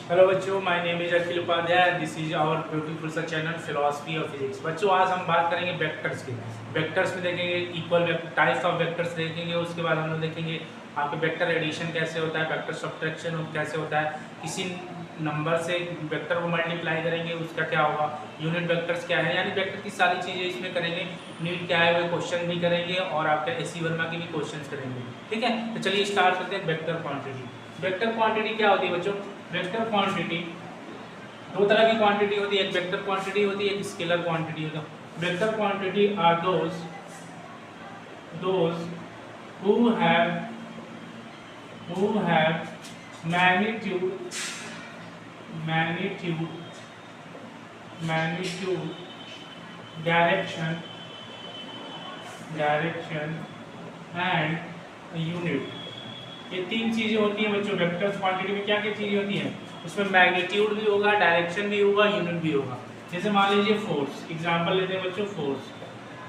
Hello बच्चों, my name is Akhil Upadhyay. This is our beautiful सा channel philosophy of physics. बच्चों, आज हम बात करेंगे वेक्टर्स की। वेक्टर्स में देखेंगे इक्वल टाइप्स ऑफ वेक्टर्स देखेंगे। उसके बाद हम लोग देखेंगे आपके वेक्टर एडिशन कैसे होता है, वेक्टर सब्ट्रैक्शन कैसे होता है, किसी नंबर से वेक्टर को मल्टीप्लाई करेंगे उसका क्या होगा, यूनिट वेक्टर्स क्या है, यानी वेक्टर की सारी चीज़ें इसमें करेंगे। नीट क्या है वो क्वेश्चन भी करेंगे और आपके एस.सी. वर्मा के भी क्वेश्चन करेंगे। ठीक है, तो चलिए स्टार्ट करते हैं। Vector quantity. वेक्टर क्वांटिटी क्या होती है बच्चों? वेक्टर क्वांटिटी दो तरह की क्वांटिटी होती है, एक वेक्टर क्वांटिटी होती है, एक स्केलर क्वांटिटी होती है। Vector quantity are those who have magnitude, direction and unit। ये तीन चीजें होती हैं बच्चों। वेक्टर क्वांटिटी में क्या क्या चीजें होती हैं? उसमें मैग्नीट्यूड भी होगा, डायरेक्शन भी होगा, यूनिट भी होगा। जैसे मान लीजिए फोर्स, एग्जांपल लेते हैं बच्चों। फोर्स,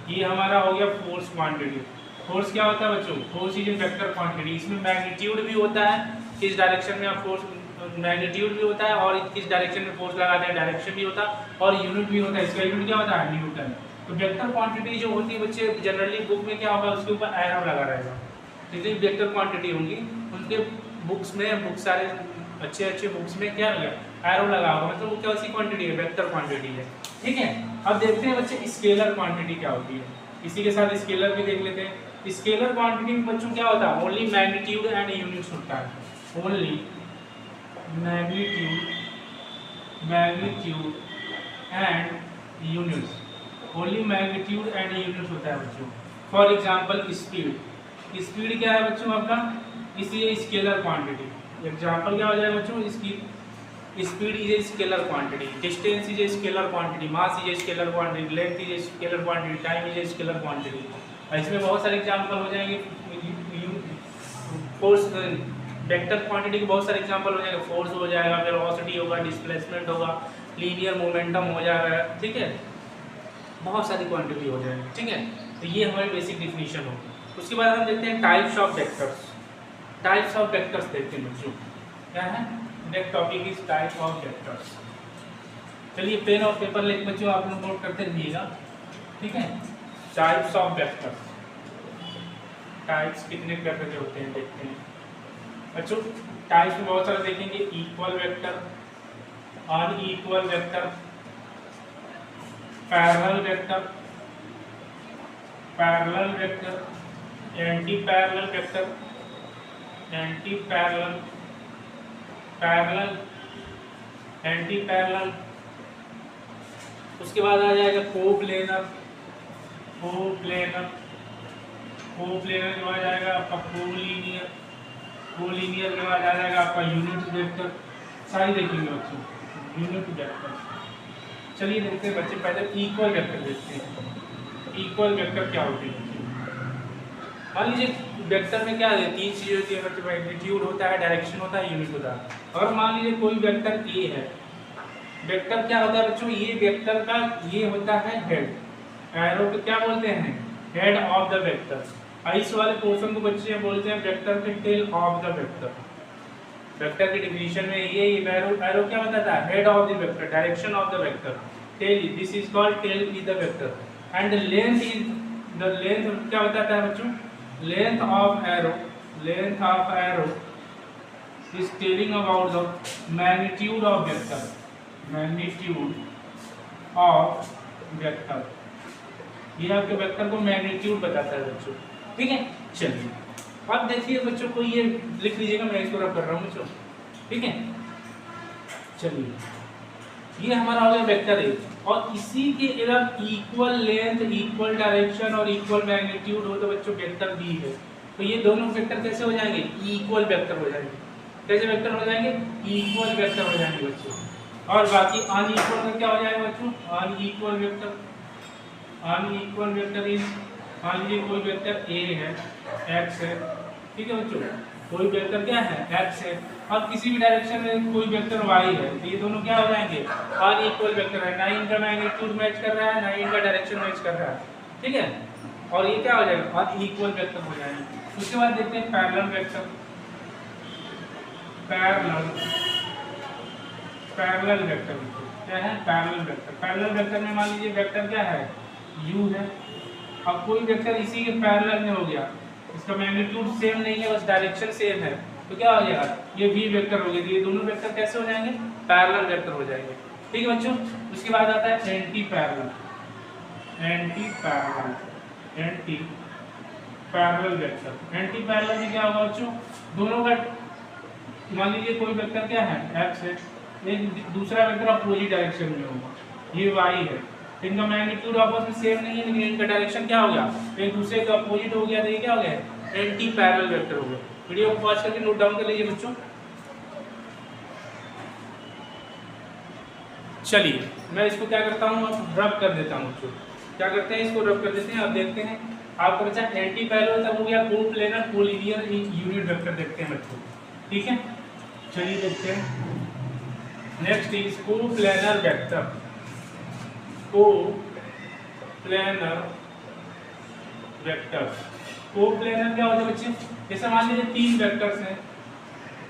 ये हमारा हो गया फोर्स क्वांटिटी। फोर्स क्या होता है बच्चों? Force is a vector quantity. इसमें मैग्नीट्यूड भी होता है, किस डायरेक्शन में आप फोर्स, मैग्नीट्यूड भी होता है और किस डायरेक्शन में फोर्स लगाते हैं, डायरेक्शन भी होता है, और यूनिट भी होता है। इसका यूनिट क्या होता है? न्यूटन। तो वेक्टर क्वांटिटी जो होती है बच्चे, जनरली बुक में क्या होगा, उसके ऊपर एरो लगा रहेगा। जितनी वेक्टर क्वांटिटी होंगी उनके बुक्स में, बुक सारे अच्छे बुक्स में क्या लगा, एरो लगा होगा, मतलब वो कैसी क्वांटिटी है? वेक्टर क्वांटिटी है। ठीक है, अब देखते हैं बच्चे स्केलर क्वांटिटी क्या होती है। इसी के साथ स्केलर भी देख लेते हैं। स्केलर क्वांटिटी में बच्चों क्या होता है? ओनली मैग्नीट्यूड एंड यूनिट्स होता है। Only magnitude and units. Only magnitude and units होता है बच्चों। For example speed. स्पीड क्या है बच्चों आपका? इसी स्केलर क्वांटिटी। एग्जाम्पल क्या हो जाएगा बच्चों? इसकी speed is a scalar quantity, distance is a scalar quantity, mass is a scalar quantity, length is a scalar quantity, time is a scalar quantity. इसमें बहुत सारे एग्जाम्पल हो जाएंगे। फोर्स, वेक्टर क्वांटिटी के बहुत सारे एग्जाम्पल हो जाएंगे। फोर्स हो जाएगा, वेलोसिटी होगा, डिस्प्लेसमेंट होगा, लीनियर मोमेंटम हो जाएगा। ठीक है, बहुत सारी क्वांटिटी हो जाएगी। ठीक है, तो ये हमारी बेसिक डिफिनीशन होगी। उसके बाद हम देखते हैं types of vectors. Types of vectors देखते हैं बच्चों, क्या है? Next topic is type of vectors. चलिए पेन और पेपर लेके बच्चों आप लोग नोट करते रहिएगा। ठीक है, टाइप्स ऑफ वेक्टर्स। टाइप्स कितने प्रकार के होते हैं देखते हैं बच्चों। टाइप्स में बहुत सारे देखेंगे। Equal vector, unequal vector, parallel vector, anti parallel vector, parallel, anti parallel. उसके बाद आ जाएगा कोप्लेनर के बाद आएगा आपका कोलिनियर के बाद आ जाएगा आपका यूनिट वेक्टर। सारी देखेंगे बच्चों, यूनिट वेक्टर। चलिए देखते हैं बच्चे, पहले इक्वल वेक्टर देखते हैं। इक्वल वेक्टर क्या होती है? मान लीजिए वेक्टर में क्या है, तीन चीजें होती है बच्चे। मैग्नीट्यूड होता है, डायरेक्शन होता है, यूनिट होता है। अगर मान लीजिए कोई वेक्टर ए है, वेक्टर क्या होता है बच्चों? ये वेक्टर का ये होता है हेड। एरो को क्या बोलते हैं? Head of the vector. इस वाले पोर्शन को बच्चे बोलते हैं वेक्टर के tail of the vector. Vector की डिफिनीशन में ये एरो क्या बताता है? Head of the vector, direction of the vector. Tail, this is called tail is the vector. And length is the length, क्या बताता है बच्चों? Length of arrow is telling about the magnitude of vector, ये आपके vector को magnitude बताता है बच्चों। ठीक है, चलिए अब देखिए बच्चों, को ये लिख लीजिएगा, मैं इसको रब कर रहा हूँ बच्चों। ठीक है, चलिए ये हमारा हो गया वेक्टर ए, और इसी के अगर इक्वल लेंथ, इक्वल डायरेक्शन और इक्वल मैग्नीट्यूड हो तो बच्चों वेक्टर बी है। तो ये दोनों वेक्टर कैसे हो जाएंगे? इक्वल वेक्टर हो जाएंगे। कैसे वेक्टर हो जाएंगे? इक्वल वेक्टर हो जाएंगे बच्चों। और बाकी अनइक्वल में क्या हो जाएगा बच्चों? अनइक्वल वेक्टर इज, मान लीजिए कोई वेक्टर ए है, एक्स है। ठीक है बच्चों, कोई वेक्टर क्या है? एक्स है, और किसी भी डायरेक्शन में कोई वेक्टर वाई है, तो ये दोनों क्या हो जाएंगे? अनइक्वल वेक्टर है। ना इनका मैग्नीट्यूड मैच कर रहा है, ना इनका डायरेक्शन मैच कर रहा है। ठीक है, और ये क्या हो जाएगा? अनइक्वल वेक्टर हो जाएंगे। उसके बाद देखते हैं parallel vector. Parallel parallel vector. क्या है? Parallel vector. पैरेलल वेक्टर में मान लीजिए वेक्टर क्या है? u है। अब कोई वेक्टर इसी के पैरेलल में हो गया, इसका मैग्नीट्यूड सेम नहीं है, बस डायरेक्शन सेम है, तो क्या हो जाएगा? ये v वेक्टर हो गया। तो ये दोनों वेक्टर कैसे हो जाएंगे? पैरेलल वेक्टर हो जाएंगे। ठीक है बच्चों। उसके बाद आता है anti parallel. Anti parallel, anti parallel vector. Anti parallel में क्या होगा बच्चों? दोनों का मान लीजिए कोई वेक्टर क्या है? x है, एक दूसरा वेक्टर अपोजिट डायरेक्शन में होगा, ये y है। इनका मैग्नीट्यूड आपस में सेम नहीं है, लेकिन इनका डायरेक्शन क्या हो गया? एक दूसरे का अपोजिट हो गया, तो ये क्या हो गया? एंटी पैरेलल वेक्टर हो गया। वीडियो को पॉज करके नोट डाउन कर लीजिए बच्चों। चलिए मैं इसको क्या करता हूँ, अब रब कर देता हूँ बच्चों। क्या करते हैं? इसको रब कर देते हैं। अब देखते हैं आपका बच्चा एंटी पैरेलल तब हो गया, कोप्लेनर कोलिनियर यूनिट वेक्टर देखते हैं बच्चों। ठीक है, चलिए देखते हैं। Next is coplanar vector. Coplanar vector. Coplanar क्या होता है बच्चे? जैसे मान लीजिए तीन वेक्टर्स हैं,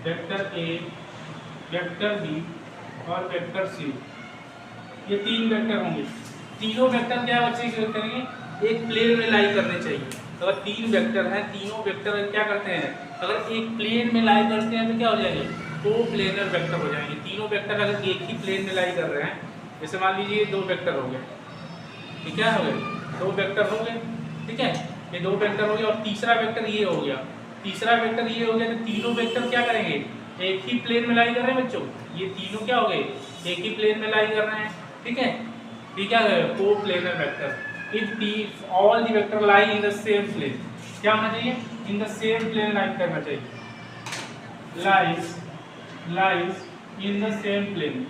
वेक्टर ए, वेक्टर बी और वेक्टर सी। ये तीन वेक्टर होंगे। तीनों वेक्टर क्या बच्चे करेंगे? एक प्लेन में लाई करने चाहिए। अगर तीन वेक्टर हैं, तीनों वेक्टर क्या करते हैं? अगर एक प्लेन में लाई करते हैं तो क्या हो जाएंगे? कोप्लेनर वेक्टर हो जाएंगे। तीनों वेक्टर अगर एक ही प्लेन में लाई कर रहे हैं, जैसे मान लीजिए दो वेक्टर हो गए, ठीक है, हो गए दो वेक्टर हो गए, ठीक है, ये दो वेक्टर हो गए, और तीसरा वेक्टर ये हो गया, तीसरा वेक्टर ये हो गया, तो तीनों वेक्टर क्या करेंगे? एक ही प्लेन में लाई कर रहे हैं बच्चों। ये तीनों क्या हो गए? एक ही प्लेन में लाई कर रहे हैं, ठीक है। ठीक है, coplanar vector. If all the vector lie in the same plane, क्या होना चाहिए? In the same plane lie करना चाहिए। Lies in the same plane,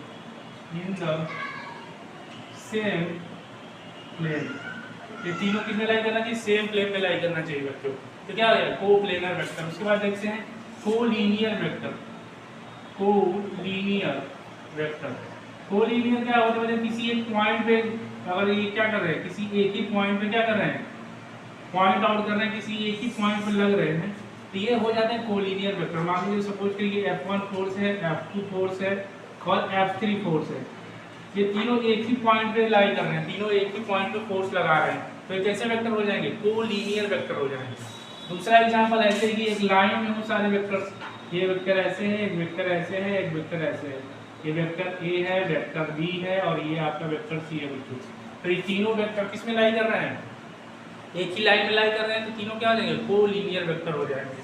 in the same plane. ये तीनों किस में लाई करना चाहिए? सेम प्लेन में लाई करना चाहिए बच्चों। तो क्या हो गया? Coplanar vector. उसके बाद देखते हैं collinear vector. Collinear vector. Collinear क्या होता है? किसी एक पॉइंट पे अगर ये क्या कर रहे हैं, किसी एक ही पॉइंट पे क्या कर रहे हैं? पॉइंट आउट कर रहे हैं, किसी एक ही पॉइंट पे लग रहे हैं, तो ये हो जाते हैं कोलिनियर वेक्टर। मान लीजिए सपोज करिए F1 फोर्स है, F2 फोर्स है और F3 फोर्स है। ये तीनों एक ही पॉइंट पे लाई कर रहे हैं, तीनों एक ही पॉइंट पे फोर्स लगा रहे हैं, तो ये कैसे वेक्टर हो जाएंगे? कोलिनियर वेक्टर हो जाएंगे। दूसरा एग्जांपल ऐसे कि एक लाइन में हो सारे वेक्टर्स, ये वेक्टर ऐसे है, एक वेक्टर ऐसे है, एक वेक्टर ऐसे है, ये वेक्टर ए है, वेक्टर बी है और ये आपका वेक्टर सी है बच्चों। तो ये तीनों वेक्टर किस में लाई कर रहे हैं? एक ही लाइन में लाई कर रहे हैं, तो तीनों क्या हो जाएंगे? कोलिनियर वेक्टर हो जाएंगे।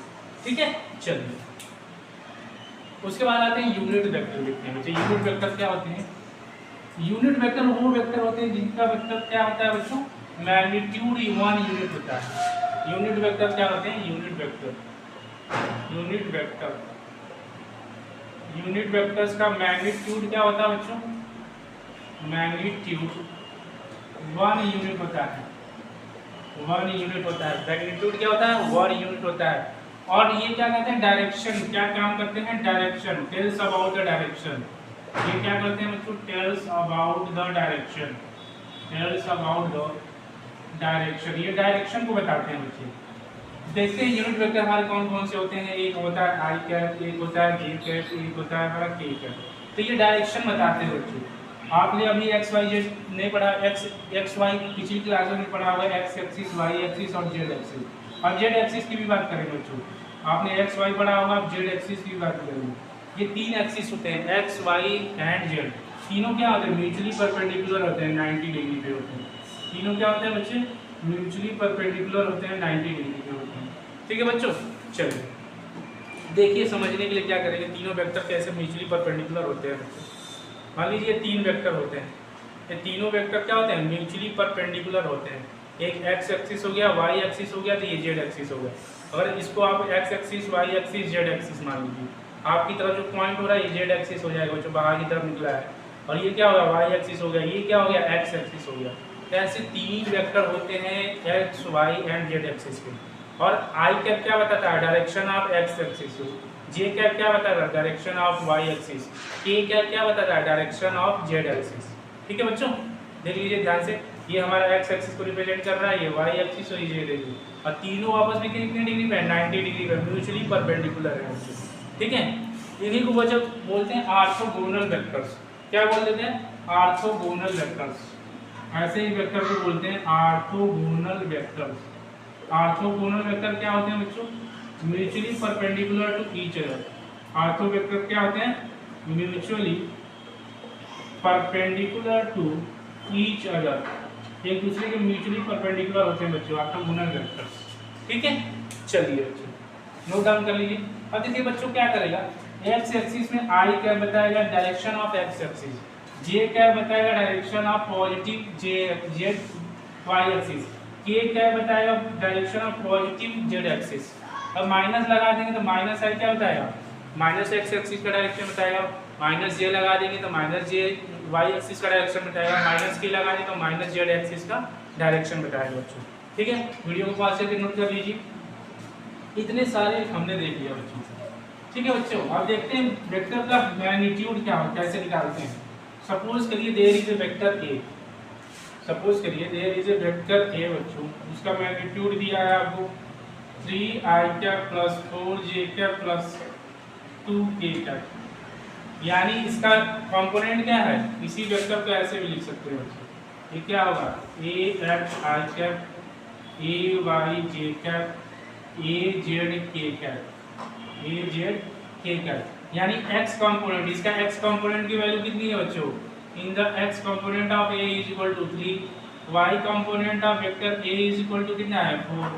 ठीक है, चलिए उसके बाद आते हैं यूनिट वेक्टर देखते हैं बच्चे। यूनिट वेक्टर क्या होते हैं? यूनिट वेक्टर वो वेक्टर होते हैं जिनका वेक्टर क्या होता है बच्चों? मैग्नीट्यूड 1 यूनिट होता है। यूनिट वेक्टर क्या होते हैं? Unit vector, unit vector, unit vectors का मैग्नीट्यूड क्या होता है बच्चों? मैग्नीट्यूड 1 यूनिट होता है। 1 यूनिट होता है। मैग्नीट्यूड क्या होता है? 1 यूनिट होता है। और ये क्या कहते हैं? डायरेक्शन। क्या काम करते हैं? Direction. Tells about the direction. ये क्या करते हैं बच्चों? Tells about the direction. Tells about the direction, ये डायरेक्शन को बताते हैं बच्चे। देखते हैं यूनिट वेक्टर हमारे कौन कौन से होते हैं। एक होता है आई कैप, एक होता है जे कैप, एक होता है हमारा के कैप। तो ये डायरेक्शन बताते हैं बच्चों। आपने अभी एक्स वाई जेड नहीं पढ़ा, एक्स वाई पिछली क्लासों में पढ़ा हुआ है, एक्स एक्सिस, वाई एक्सिस और जेड एक्सिस। अब जेड एक्सिस की भी बात करेंगे बच्चों। आपने एक्स वाई पढ़ा होगा, अब जेड एक्सिस की बात करेंगे। ये तीन एक्सिस होते हैं, एक्स वाई एंड जेड। तीनों क्या होते हैं? म्यूचुअली परपेंडिकुलर होते हैं, 90 डिग्री पे होते हैं। तीनों क्या होते हैं बच्चे? म्यूचुअली परपेंडिकुलर होते हैं, 90 डिग्री पे होते हैं। ठीक है बच्चों, चलिए देखिए समझने के लिए क्या करेंगे, तीनों वेक्टर कैसे म्यूचुअली परपेंडिकुलर होते हैं। मान लीजिए तीन वेक्टर होते हैं, ये तीनों वेक्टर क्या होते हैं? म्यूचुअली परपेंडिकुलर होते हैं। एक एक्स एक्सिस हो गया, वाई एक्सिस हो गया, तो ये जेड एक्सिस हो गया। अगर इसको आप x axis, y axis, z axis मान लीजिए, आपकी तरफ जो पॉइंट हो रहा है ये जेड एक्सिस हो जाएगा, जो बाहर की तरफ निकला है, और ये क्या होगा? वाई एक्सिस हो गया, ये क्या हो गया? एक्स एक्सिस हो गया। तो ऐसे तीन वेक्टर होते हैं x, y and z axis के। और आई कैप क्या बताता है? Direction of x axis. J cap क्या बताता है? Direction of y axis. K cap क्या बताता है? Direction of z axis. ठीक है बच्चों, देख लीजिए ध्यान से। ये हमारा एक्स एक्सिस को रिप्रेजेंट कर रहा है, ये वाई एक्सिस और ये जेड एक्सिस, और तीनों आपस में कितने डिग्री पे? 90 डिग्री पे, म्यूचुअली परपेंडिकुलर है। ठीक है, इन्हीं को बच्चों बोलते हैं ऑर्थोगोनल वेक्टर्स। क्या बोल देते हैं? Orthogonal vectors. ऐसे ही वेक्टर को बोलते हैं ऑर्थोगोनल वेक्टर्स। ऑर्थोगोनल वेक्टर क्या होते हैं बच्चों? Mutually perpendicular to each other. Ortho vector क्या होते हैं? Mutually perpendicular to each other, एक दूसरे के म्यूचुअली परपेंडिकुलर होते हैं बच्चों, ऑर्थोगोनल वेक्टर्स। ठीक है, चलिए बच्चों नोट डाउन कर लीजिए। अब देखिए बच्चों क्या करेगा, एक्स एक्सिस में आई क्या बताएगा? Direction of x axis. J क्या बताएगा? Direction of positive z y axis. K क्या बताएगा? Direction of positive z axis. अब माइनस लगा देंगे तो माइनस आई क्या बताएगा? माइनस एक्स एक्सिस का डायरेक्शन बताएगा। माइनस जे लगा देंगे तो माइनस जे वाई एक्सिस का डायरेक्शन बताएगा। माइनस के लगा देंगे तो माइनस जेड एक्सिस का डायरेक्शन बताएगा बच्चों। ठीक है, वीडियो को पॉज करके नोट कर लीजिए। इतने सारे हमने देख लिया बच्चों। ठीक है बच्चों, अब देखते हैं वेक्टर का मैग्नीट्यूड क्या हो, कैसे निकालते हैं। सपोज करिए there is a vector a. Suppose करिए there is a vector a बच्चों, उसका मैग्नीट्यूड दिया है आपको 3i cap plus 4j cap plus 2k cap. यानी इसका कंपोनेंट क्या है? इसी वेक्टर को ऐसे भी लिख सकते हैं बच्चों। ये क्या होगा? a x i cap, a y j cap, a z k cap, a z k cap. यानी x कंपोनेंट, इसका x कंपोनेंट की वैल्यू कितनी है बच्चों? In the x component of a is equal to 3, y component of vector a is equal to कितना है? 4,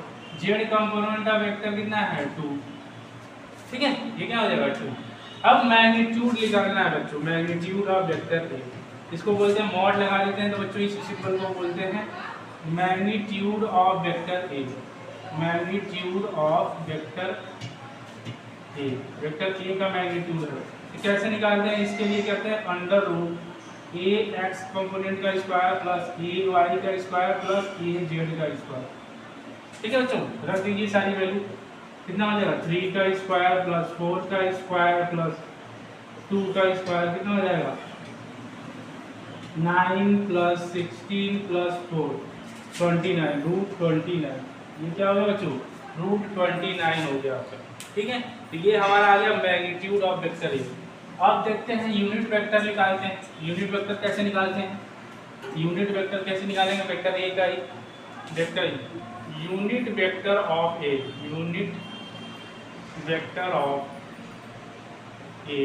z component of vector कितना है? 2। ठीक है, ये क्या हो जाएगा 2। अब मैग्नीट्यूड निकालना है बच्चों, मैग्नीट्यूड ऑफ वेक्टर ए। इसको बोलते हैं मॉड, लगा देते हैं तो बच्चों इस सिंबल को बोलते हैं magnitude of vector A. Magnitude of vector A, vector a का मैग्नीट्यूड है। तो कैसे निकालते हैं? इसके लिए कहते हैं अंडर रूट ए एक्स कंपोनेंट का स्क्वायर प्लस ए वाई का स्क्वायर प्लस ए जेड का स्क्वायर। ठीक है बच्चों, रख दीजिए सारी वैल्यू। कितना हो जाएगा? 3 का स्क्वायर प्लस 4 का स्क्वायर प्लस 2 का स्क्वायर, कितना हो जाएगा? 9 प्लस 16 प्लस 4 29, रूट 29। ये क्या हो गया बच्चों? रूट 29 हो गया आपका। ठीक है, तो ये हमारा आ गया मैग्नीट्यूड ऑफ वेक्टर ए। अब देखते हैं यूनिट वेक्टर निकालते हैं। यूनिट वेक्टर कैसे निकालते हैं? यूनिट वेक्टर कैसे निकालेंगे वेक्टर ए का? Vector unit vector of a, unit vector of a,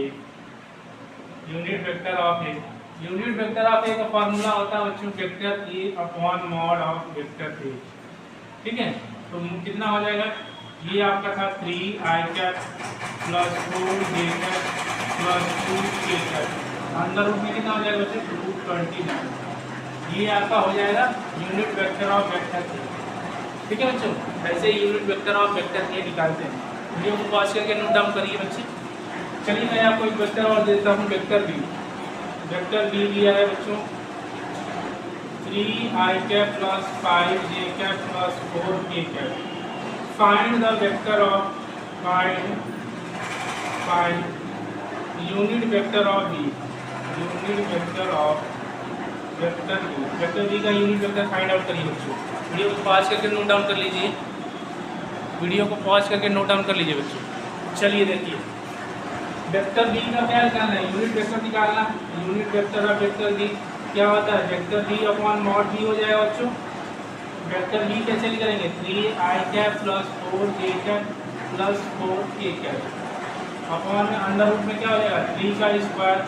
unit vector of a. Unit vector of a का फॉर्मूला होता है बच्चों vector a upon mod of vector ए। ठीक है, तो कितना हो जाएगा? ये आपका था 3i cap plus 4j cap plus 2k cap. अंदर रूट में कितना हो जाएगा बच्चों? रूट 29। ये आपका हो जाएगा यूनिट वेक्टर ऑफ वेक्टर ए। ठीक है बच्चों, ऐसे यूनिट वेक्टर ऑफ वेक्टर ए निकालते हैं। वीडियो को पॉज करके नोट डाउन करिए बच्चे। चलिए मैं आपको एक वेक्टर और देता हूँ, वेक्टर बी। वेक्टर बी लिया है बच्चों 3i cap plus 5j cap plus 4k cap. Find the vector of unit vector of B, unit vector of vector B. Vector B का यूनिट वेक्टर फाइंड आउट करिए बच्चों। Video को pause करके note down कर लीजिए। Video को pause करके note down कर लीजिए बच्चों। चलिए देखिए वेक्टर बी का क्या निकालना है? यूनिट वेक्टर निकालना। Unit vector of vector B क्या होता है? Vector B upon mod B हो जाएगा बच्चों। वेक्टर बी कैसे लिखेंगे? 3i cap plus 4j cap plus 4k cap upon में अंडर रूट में क्या हो जाएगा? 3 का स्क्वायर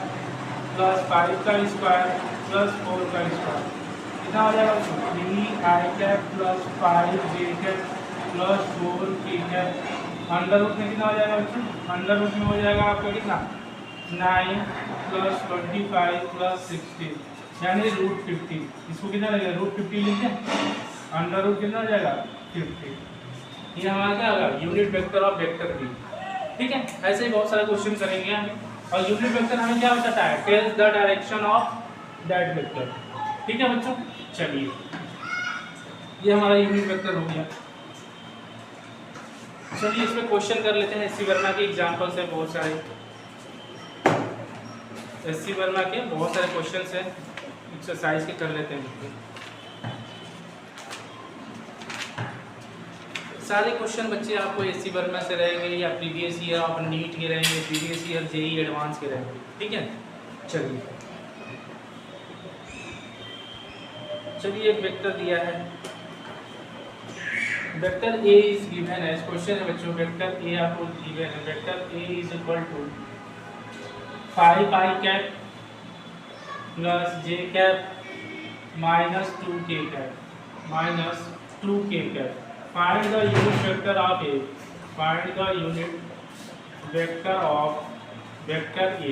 प्लस 5 का स्क्वायर प्लस 4 का स्क्वायर। कितना हो जाएगा बच्चों? 3i cap plus 5j cap plus 4k cap. Under root में कितना हो जाएगा बच्चों? अंडर रूट में हो जाएगा आपका कितना? 9 प्लस 25 प्लस 16 यानी रूट 50। इसको कितना लगेगा? रूट 50 लिखते हैं। अंडर रूट कितना हो जाएगा? 50। ये हमारा क्या होगा? Unit vector of vector B. ठीक है, ऐसे ही बहुत सारे क्वेश्चन करेंगे हम। और यूनिट वेक्टर हमें क्या बताता है? Tells the direction of that vector. ठीक है बच्चों, चलिए ये हमारा यूनिट वेक्टर हो गया। चलिए इसमें क्वेश्चन कर लेते हैं। एससी वर्मा के एग्जाम्पल्स है बहुत सारे, एससी वर्मा के बहुत सारे क्वेश्चंस हैं, एक्सरसाइज के कर लेते हैं। सारे क्वेश्चन बच्चे आपको एससी वर्मा से रहेंगे या प्रीवियस ईयर आप नीट के रहेंगे, प्रीवियस ईयर जेई एडवांस के रहेंगे, ठीक है। चलिए एक वेक्टर दिया है, वेक्टर ए इज गिवन है, क्वेश्चन है बच्चों, वेक्टर ए आपको गिवन है, vector A is equal to 5 i cap plus j cap minus 2k cap minus 2k cap. Find the unit vector of A, find the unit vector of vector A.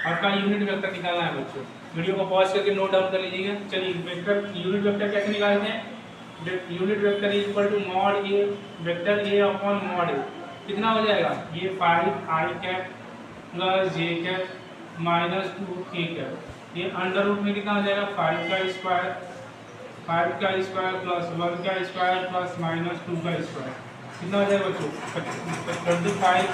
आपका unit vector निकालना है बच्चों, video को pause करके note down कर लीजिएगा। चलिए vector unit vector कैसे निकालते हैं, unit vector is equal to mod a, vector a upon mod a कितना हो जाएगा, ये 5 i cap plus j cap minus 2k cap, ये अंडर रूट में कितना हो जाएगा 5 का स्क्वायर प्लस 1 का स्क्वायर प्लस माइनस 2 का स्क्वायर, कितना हो जाएगा बच्चों 25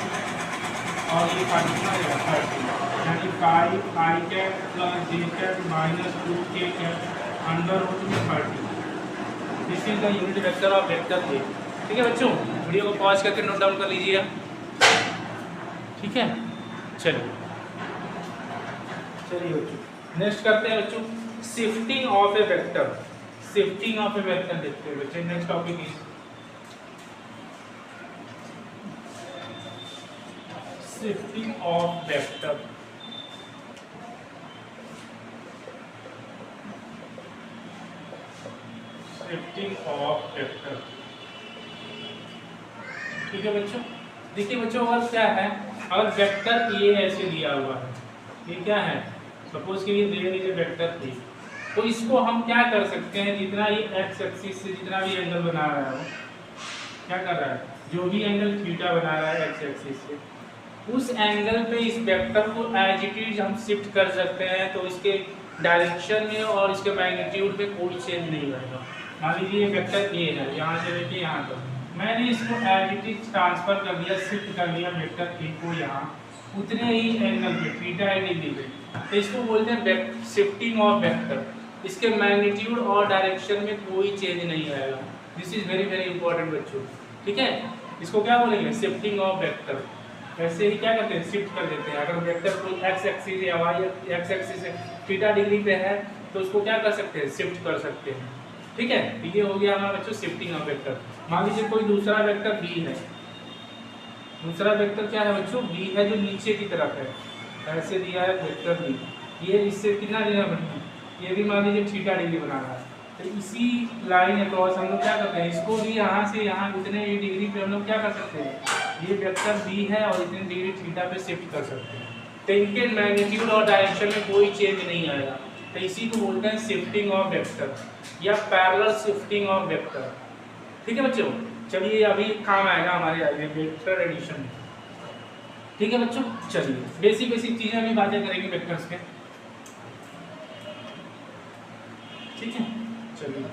और ये 5 कितना हो जाएगा 30, यानी 5 i cap plus j cap minus 2k cap under root में 30। This is the unit vector of vector ए। ठीक है बच्चों, वीडियो को पॉज करके नोट डाउन कर लीजिएगा, ठीक है। चलिए बच्चों नेक्स्ट करते हैं बच्चों shifting of A vector, shifting of A vector देखते हैं बच्चे। Next topic is shifting of vector. Shifting of vector, ठीक है बच्चों। देखिए बच्चों अगर क्या है, अगर वेक्टर ए ऐसे दिया हुआ है, ये क्या है, सपोज कि ये there is a vector A, तो इसको हम क्या कर सकते हैं, जितना ये एक्स एक्सिस से जितना भी एंगल बना रहा है, क्या कर रहा है, जो भी एंगल थीटा बना रहा है एक्स एक्सिस से, उस एंगल पे इस वेक्टर को एज इट इज हम शिफ्ट कर सकते हैं, तो इसके डायरेक्शन में और इसके मैग्नीट्यूड में कोई चेंज नहीं होगा। मान लीजिए ये वेक्टर ए है, यहाँ से लेके यहाँ तक मैंने इसको एज इट इज ट्रांसफर कर दिया, शिफ्ट कर लिया वेक्टर ए को यहाँ उतने ही एंगल पे थीटा डिग्री पे, तो इसको बोलते हैं शिफ्टिंग ऑफ वेक्टर। इसके मैग्नीट्यूड और डायरेक्शन में कोई चेंज नहीं आएगा। This is very very important बच्चों, ठीक है। इसको क्या बोलेंगे, शिफ्टिंग ऑफ वेक्टर। ऐसे ही क्या करते हैं, शिफ्ट कर देते हैं। अगर वेक्टर कोई एक्स एक्सिस या वाई एक्स एक्सिस से थीटा डिग्री पे है तो उसको क्या कर सकते हैं, शिफ्ट कर सकते हैं, ठीक है। ये हो गया हमारा बच्चों शिफ्टिंग ऑफ वेक्टर। मान लीजिए कोई दूसरा वेक्टर बी है, दूसरा वेक्टर क्या है बच्चों, बी है, जो नीचे की तरफ है, ऐसे दिया है वेक्टर बी, ये इससे कितना डिग्री बना, ये भी मान लीजिए थीटा डिग्री बना रहा है, तो इसी लाइन अक्रॉस हम लोग क्या करते हैं, इसको भी यहाँ से यहाँ इतने डिग्री पे हम लोग क्या कर सकते हैं, ये वेक्टर बी है और इतने डिग्री थीटा पे शिफ्ट कर सकते हैं, तो इनके मैग्नीट्यूड और डायरेक्शन में कोई चेंज नहीं आएगा। तो इसी को बोलते हैं शिफ्टिंग ऑफ वेक्टर या पैरेलल शिफ्टिंग ऑफ वेक्टर, ठीक है बच्चों। चलिए अभी काम आएगा हमारे आगे वेक्टर एडिशन में, ठीक है बच्चों। चलिए बेसिक बेसिक चीजें अभी बातें करेंगे वेक्टर्स के, ठीक है। चलिए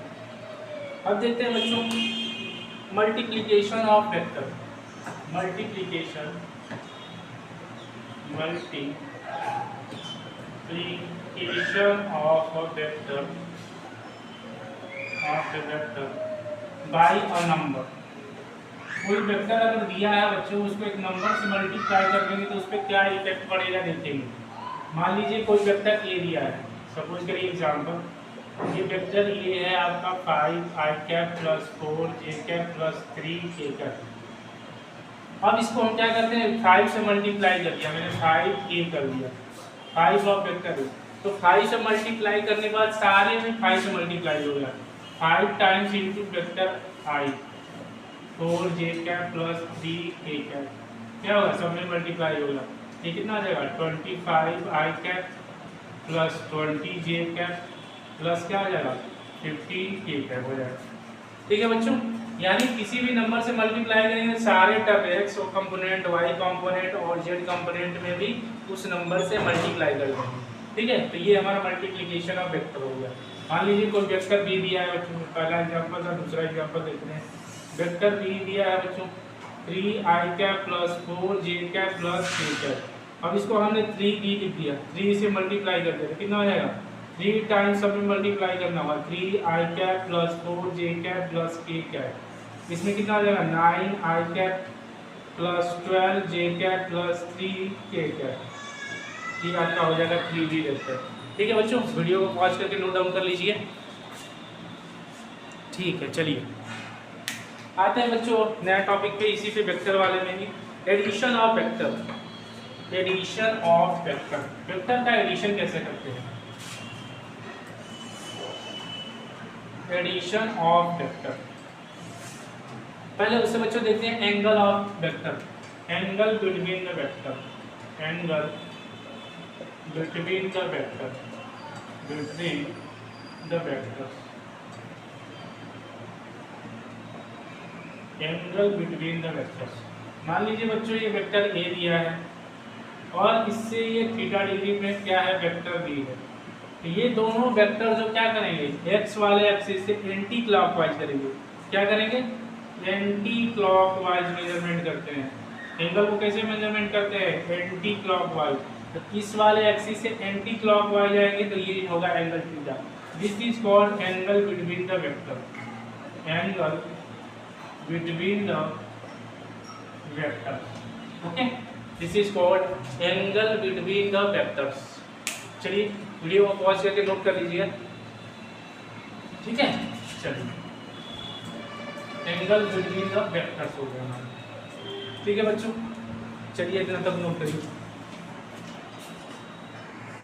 अब देखते हैं बच्चों multiplication of vector, multiplication of a vector by a number. कोई वेक्टर अगर दिया है बच्चों, उसको एक नंबर से मल्टीप्लाई कर देंगे तो उस पर क्या इफेक्ट पड़ेगा देखेंगे। मान लीजिए कोई वेक्टर ए दिया है, सपोज करिए एग्जांपल, ये वेक्टर ये है आपका 5 i cap plus 4 j cap plus 3 k cap. अब इसको हम क्या करते हैं, 5 से मल्टीप्लाई कर दिया मैंने, 5 कर दिया, 5 ऑफ वेक्टर है, तो 5 से मल्टीप्लाई करने के बाद सारे में 5 से मल्टीप्लाई हो गया, 5 times into vector i 4 j cap plus 3 k cap, क्या होगा, सब में मल्टीप्लाई होगा, ये कितना आ जाएगा 25 i cap plus 20 j cap plus क्या हो जाएगा 50 k कैप हो जाएगा, ठीक है बच्चों। यानी किसी भी नंबर से मल्टीप्लाई करेंगे सारे term x component y component और z कंपोनेंट में भी उस नंबर से मल्टीप्लाई कर देंगे, ठीक है। तो ये हमारा मल्टीप्लिकेशन ऑफ वेक्टर हो गया। मान लीजिए कोई वेक्टर बी दिया है बच्चों, पहला एग्जांपल था, दूसरा एग्जांपल देखते हैं। वेक्टर बी दिया है बच्चों 3 i cap plus 4 j cap plus k cap. अब इसको हमने 3 b लिख दिया, 3 से मल्टीप्लाई कर दिया, कितना हो जाएगा 3 टाइम्स सब में मल्टीप्लाई करना होगा, 3 i cap plus 4 j cap plus k cap, इसमें कितना हो जाएगा 9 आई कैप प्लस 12 जे कैप प्लस 3 के कैप, ये आपका हो जाएगा 3D वेक्टर। ठीक है बच्चों, वीडियो को पॉज करके नोट डाउन कर लीजिए। ठीक है, चलिए आते हैं बच्चों नया टॉपिक पे, इसी पे वेक्टर वाले में ही, addition of vector. Addition of vector, vector का एडिशन कैसे करते हैं? एडिशन ऑफ वेक्टर, पहले उससे बच्चों देखते हैं angle of vector, angle between the vector, angle between the vector, between the vector, angle between the vectors. मान लीजिए बच्चों ये वेक्टर ए दिया है और इससे ये थीटा डिग्री में क्या है वेक्टर दी है, तो ये दोनों वेक्टर जो क्या करेंगे, एक्स वाले एक्सिस से एंटी क्लॉकवाइज करेंगे। क्या करेंगे? एंटी क्लॉकवाइज मेजरमेंट करते हैं। एंगल को कैसे मेजरमेंट करते हैं? Anti clockwise. तो इस वाले एक्सिस से एंटी क्लॉकवाइज आएंगे तो ये होगा angle theta. This is called angle between the vector, angle between the vector. Okay, this is called angle between the vectors. चलिए वीडियो को पॉज करके नोट कर लीजिए। ठीक है, चलिए एंगल बिटवीन द वेक्टर्स हो गया हमारा। ठीक है बच्चों, चलिए इतना तक नोट करिए।